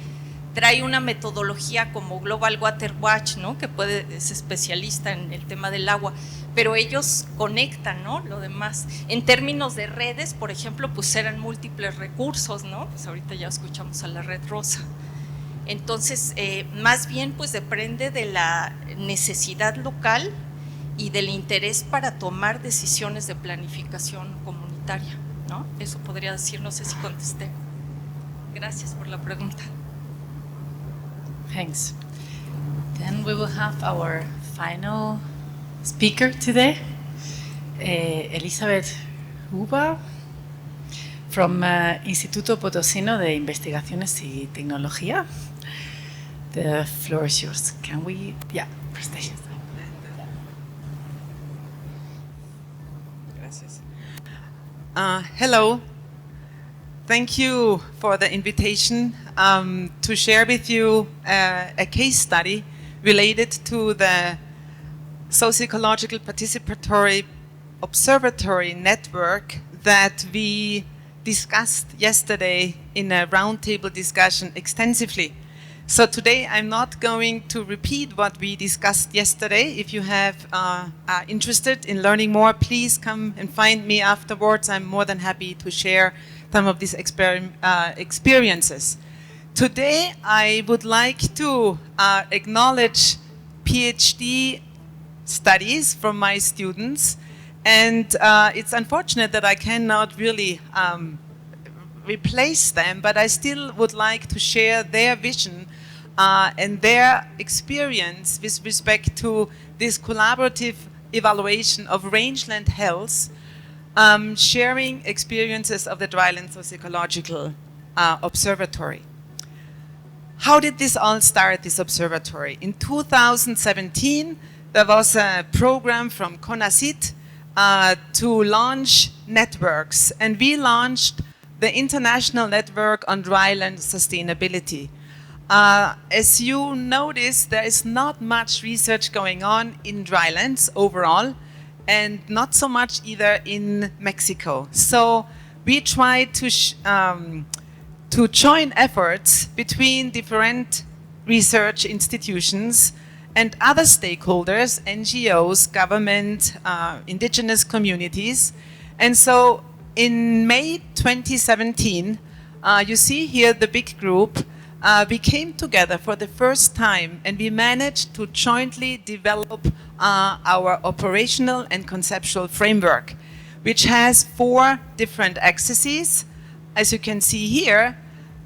Speaker 6: trae una metodología como Global Water Watch, ¿no? Que es especialista en el tema del agua, pero ellos conectan, ¿no? Lo demás. En términos de redes, por ejemplo, pues eran múltiples recursos, ¿no? Pues ahorita ya escuchamos a la red ROSA. Entonces, más bien pues depende de la necesidad local y del interés para tomar decisiones de planificación comunitaria, ¿no? Eso podría decir, no sé si contesté. Gracias por la pregunta.
Speaker 1: Thanks. Then we will have our final speaker today, Elizabeth Huber, from Instituto Potosino de Investigaciones y Tecnología. The floor is yours. Can we, yeah, presentation.
Speaker 8: Hello. Thank you for the invitation to share with you a case study related to the socio-ecological participatory observatory network that we discussed yesterday in a roundtable discussion extensively. So today I'm not going to repeat what we discussed yesterday. If you are interested in learning more, please come and find me afterwards. I'm more than happy to share some of these experiences. Today I would like to acknowledge PhD studies from my students, and it's unfortunate that I cannot really replace them, but I still would like to share their vision and their experience with respect to this collaborative evaluation of rangeland health, sharing experiences of the Dryland Socio-ecological Observatory. How did this all start, this observatory? In 2017, there was a program from CONACYT to launch networks, and we launched the International Network on Dryland Sustainability. As you notice, there is not much research going on in drylands overall, and not so much either in Mexico. So we tried to join efforts between different research institutions and other stakeholders, NGOs, government, indigenous communities. And so in May 2017, you see here the big group, we came together for the first time and we managed to jointly develop our operational and conceptual framework, which has 4 different axes. As you can see here,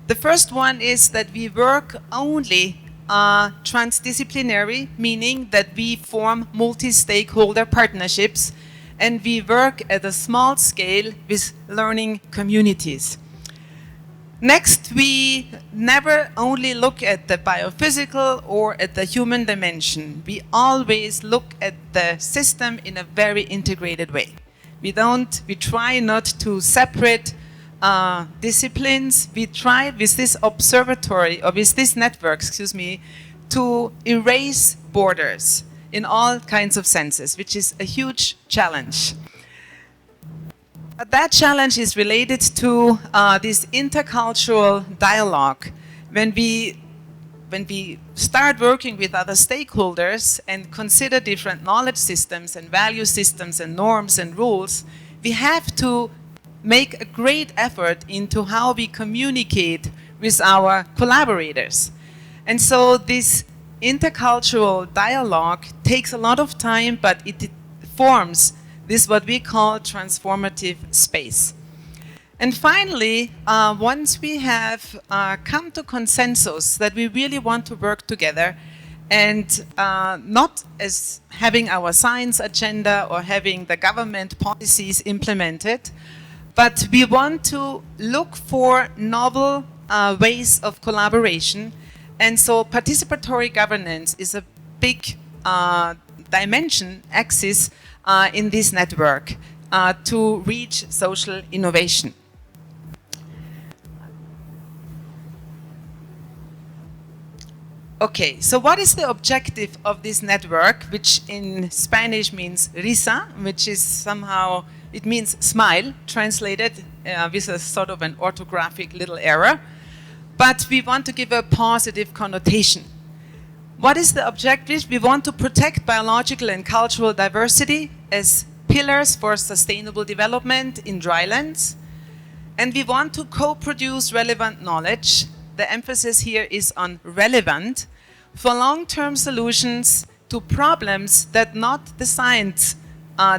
Speaker 8: the first one is that we work only transdisciplinary, meaning that we form multi-stakeholder partnerships and we work at a small scale with learning communities. Next, we never only look at the biophysical or at the human dimension. We always look at the system in a very integrated way. We try not to separate disciplines. We try with this observatory, or with this network, to erase borders in all kinds of senses, which is a huge challenge. That challenge is related to this intercultural dialogue. When we start working with other stakeholders and consider different knowledge systems and value systems and norms and rules, we have to make a great effort into how we communicate with our collaborators. And so this intercultural dialogue takes a lot of time, but it forms this what we call transformative space. And finally, once we have come to consensus that we really want to work together, and not as having our science agenda or having the government policies implemented, but we want to look for novel ways of collaboration. And so participatory governance is a big dimension, axis in this network to reach social innovation. Okay, so what is the objective of this network, which in Spanish means risa, which is somehow, it means smile, translated with a sort of an orthographic little error. But we want to give a positive connotation. What is the objective? We want to protect biological and cultural diversity as pillars for sustainable development in drylands. And we want to co-produce relevant knowledge. The emphasis here is on relevant for long-term solutions to problems that not the science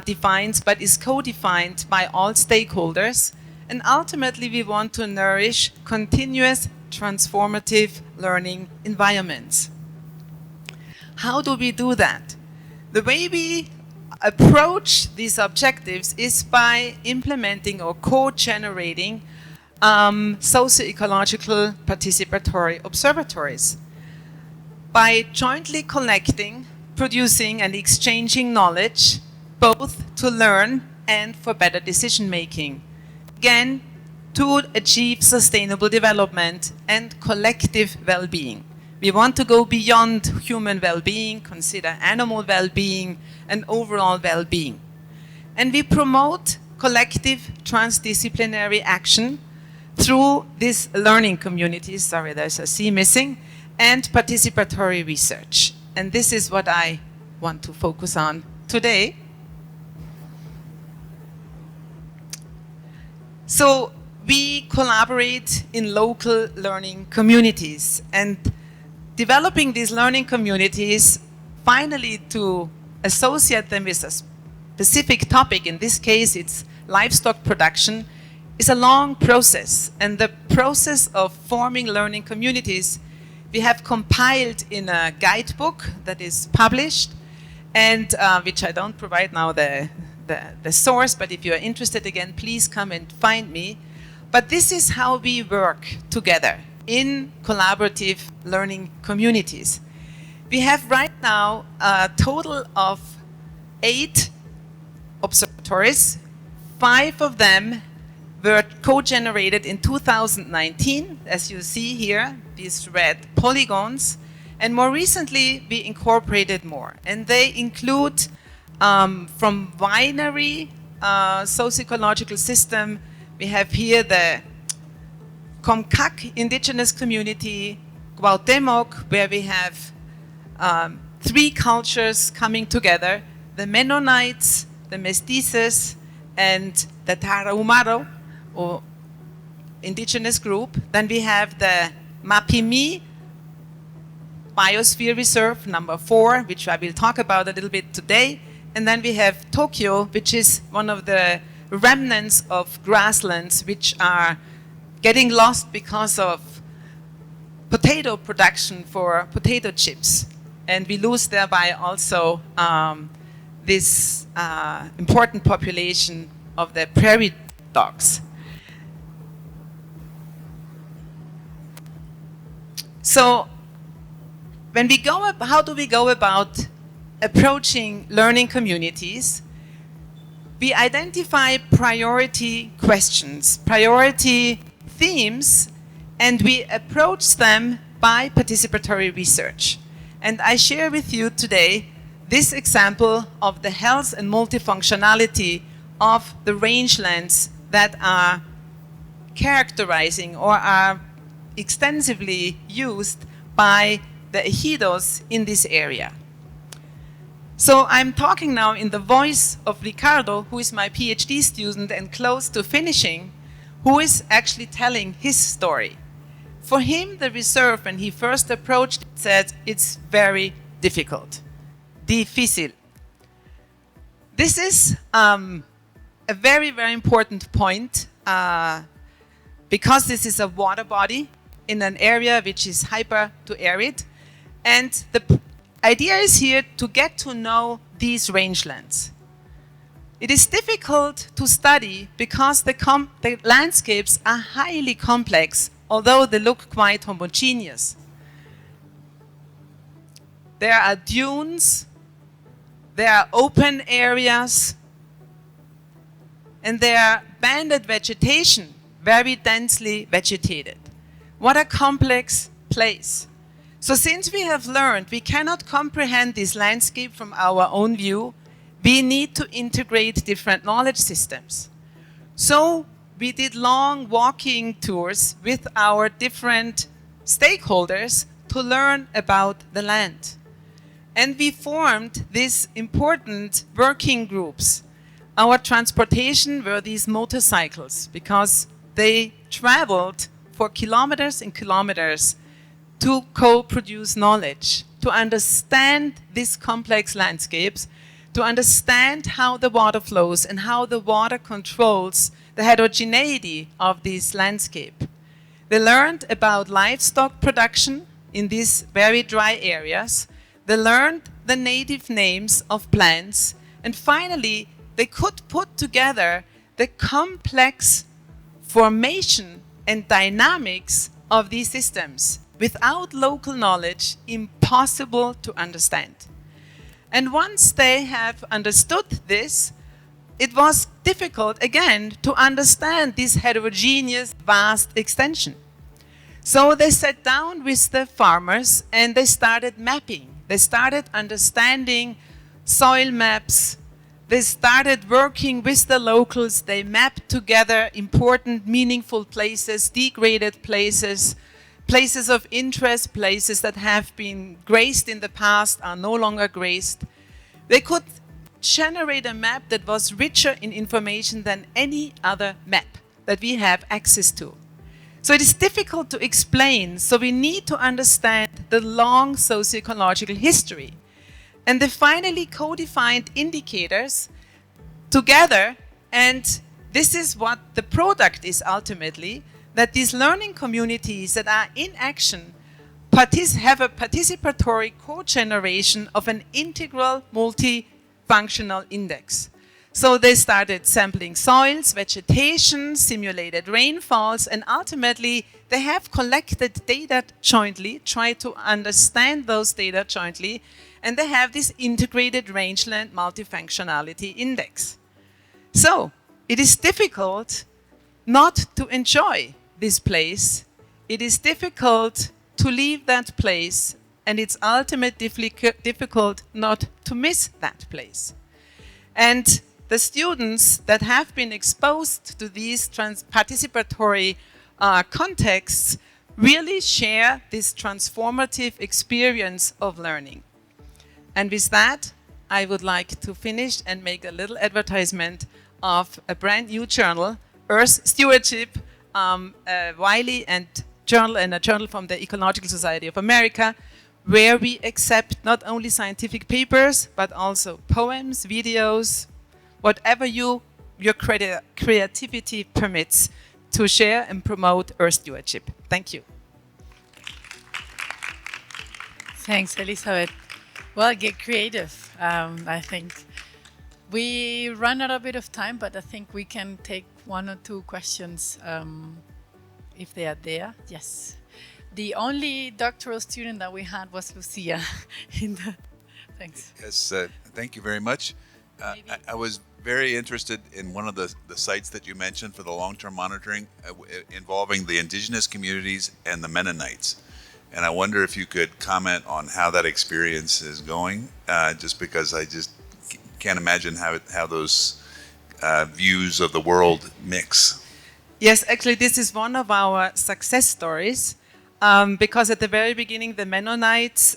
Speaker 8: defines, but is co-defined by all stakeholders. And ultimately, we want to nourish continuous transformative learning environments. How do we do that? The way we approach these objectives is by implementing or co-generating socio-ecological participatory observatories. By jointly collecting, producing and exchanging knowledge, both to learn and for better decision making. Again, to achieve sustainable development and collective well-being. We want to go beyond human well-being, consider animal well-being and overall well-being. And we promote collective transdisciplinary action through these learning communities, sorry, there's a C missing, and participatory research. And this is what I want to focus on today. So we collaborate in local learning communities, and developing these learning communities, finally to associate them with a specific topic, in this case it's livestock production, is a long process. And the process of forming learning communities we have compiled in a guidebook that is published, and which I don't provide now the source, but if you are interested again, please come and find me. But this is how we work together in collaborative learning communities. We have right now a total of 8 observatories. 5 of them were co-generated in 2019, as you see here, these red polygons. And more recently, we incorporated more. And they include from binary socio-ecological system, we have here the Comcac indigenous community, Cuauhtemoc, where we have 3 cultures coming together, the Mennonites, the Mestizos, and the Tarahumara, or indigenous group. Then we have the Mapimi Biosphere Reserve, number 4, which I will talk about a little bit today. And then we have Tokyo, which is one of the remnants of grasslands which are getting lost because of potato production for potato chips. And we lose thereby also this important population of the prairie dogs. So when we go up, how do we go about approaching learning communities? We identify priority questions, priority themes, and we approach them by participatory research. And I share with you today this example of the health and multifunctionality of the rangelands that are characterizing or are extensively used by the ejidos in this area. So I'm talking now in the voice of Ricardo, who is my PhD student and close to finishing, who is actually telling his story. For him, the reserve, when he first approached it, said it's very difficult. Difícil. This is a very, very important point because this is a water body in an area which is hyper to arid. And the idea is here to get to know these rangelands. It is difficult to study because the landscapes are highly complex, although they look quite homogeneous. There are dunes, there are open areas, and there are banded vegetation, very densely vegetated. What a complex place. So since we have learned we cannot comprehend this landscape from our own view, we need to integrate different knowledge systems. So we did long walking tours with our different stakeholders to learn about the land. And we formed these important working groups. Our transportation were these motorcycles because they traveled for kilometers and kilometers to co-produce knowledge, to understand these complex landscapes, to understand how the water flows and how the water controls the heterogeneity of this landscape. They learned about livestock production in these very dry areas. They learned the native names of plants. And finally, they could put together the complex formation and dynamics of these systems. Without local knowledge, impossible to understand. And once they have understood this, it was difficult, again, to understand this heterogeneous, vast extension. So they sat down with the farmers and they started mapping. They started understanding soil maps. They started working with the locals. They mapped together important, meaningful places, degraded places, places of interest, places that have been grazed in the past are no longer grazed. They could generate a map that was richer in information than any other map that we have access to. So it is difficult to explain, so we need to understand the long socio-ecological history. And they finally co-defined indicators together, and this is what the product is ultimately, that these learning communities that are in action have a participatory co-generation of an integral multifunctional index. So they started sampling soils, vegetation, simulated rainfalls, and ultimately they have collected data jointly, tried to understand those data jointly, and they have this integrated rangeland multifunctionality index. So it is difficult not to enjoy this place. It is difficult to leave that place, and it's ultimately difficult not to miss that place. And the students that have been exposed to these participatory contexts really share this transformative experience of learning. And with that, I would like to finish and make a little advertisement of a brand new journal, Earth Stewardship, Wiley and a journal from the Ecological Society of America, where we accept not only scientific papers, but also poems, videos, whatever your creativity permits to share and promote Earth stewardship. Thank you.
Speaker 1: Thanks, Elizabeth. Well, get creative, I think. We run out a bit of time, but I think we can take one or two questions if they are there. Yes. The only doctoral student that we had was Lucia. Thanks.
Speaker 9: Yes, thank you very much. I was very interested in one of the sites that you mentioned for the long-term monitoring involving the indigenous communities and the Mennonites. And I wonder if you could comment on how that experience is going, just because I just can't imagine how those views of the world mix.
Speaker 8: Yes, actually, this is one of our success stories, because at the very beginning, the Mennonites,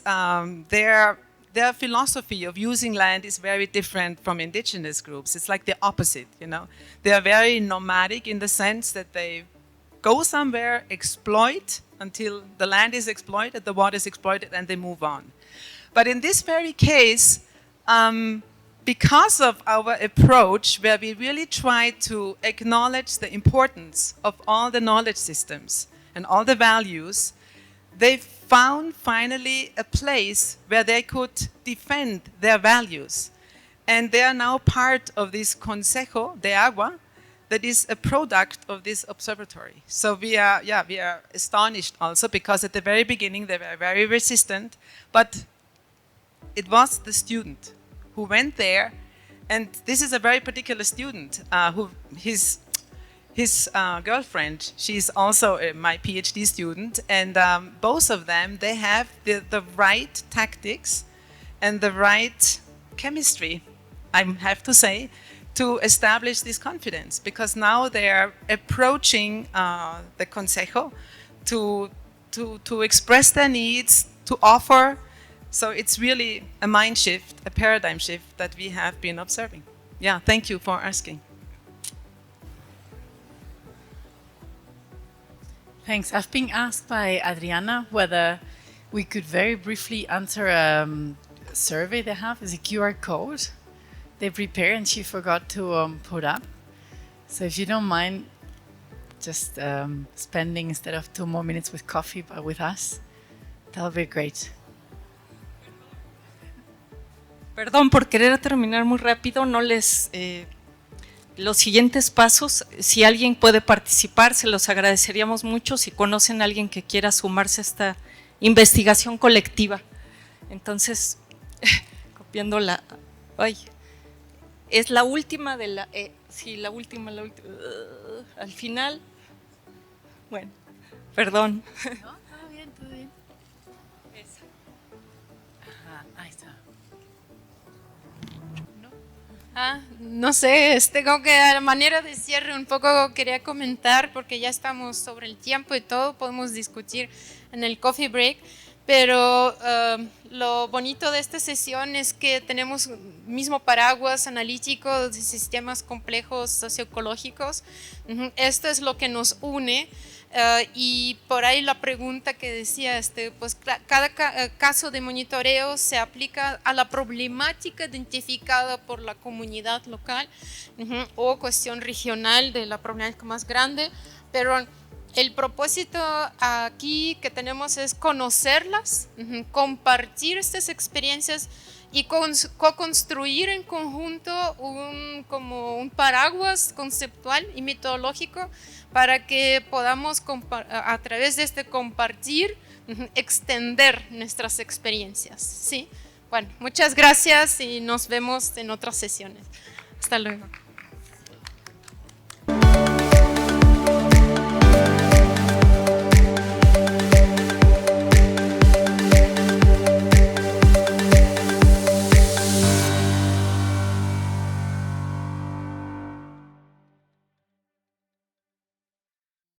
Speaker 8: their philosophy of using land is very different from indigenous groups. It's like the opposite, you know. They are very nomadic in the sense that they go somewhere, exploit until the land is exploited, the water is exploited, and they move on. But in this very case, because of our approach, where we really try to acknowledge the importance of all the knowledge systems and all the values, they found finally a place where they could defend their values. And they are now part of this Consejo de Agua that is a product of this observatory. So we are astonished also, because at the very beginning they were very resistant, but it was the student who went there, and this is a very particular student who his girlfriend, she's also my PhD student, and both of them, they have the right tactics and the right chemistry, I have to say, to establish this confidence, because now they are approaching the Consejo to express their needs, to offer. So it's really a mind shift, a paradigm shift that we have been observing. Yeah, thank you for asking.
Speaker 1: Thanks. I've been asked by Adriana whether we could very briefly answer a survey they have. It's a QR code they prepare and she forgot to put up. So if you don't mind just spending, instead of 2 more minutes with coffee, but with us, that'll be great.
Speaker 6: Perdón por querer terminar muy rápido, no les... los siguientes pasos, si alguien puede participar, se los agradeceríamos mucho si conocen a alguien que quiera sumarse a esta investigación colectiva. Entonces, copiando la... Ay, es la última de la... sí, la última, al final. Bueno, perdón.
Speaker 1: No, todo bien, todo bien.
Speaker 6: Esa.
Speaker 1: Ajá, ahí está.
Speaker 5: No sé, como que a manera de cierre un poco quería comentar, porque ya estamos sobre el tiempo y todo, podemos discutir en el coffee break, pero lo bonito de esta sesión es que tenemos mismo paraguas analítico de sistemas complejos socioecológicos. Esto es lo que nos une. Y por ahí la pregunta que decía, pues cada caso de monitoreo se aplica a la problemática identificada por la comunidad local o cuestión regional de la problemática más grande, pero el propósito aquí que tenemos es conocerlas, compartir estas experiencias y co-construir en conjunto como un paraguas conceptual y metodológico para que podamos, a través de este compartir, extender nuestras experiencias. ¿Sí? Bueno, muchas gracias y nos vemos en otras sesiones. Hasta luego.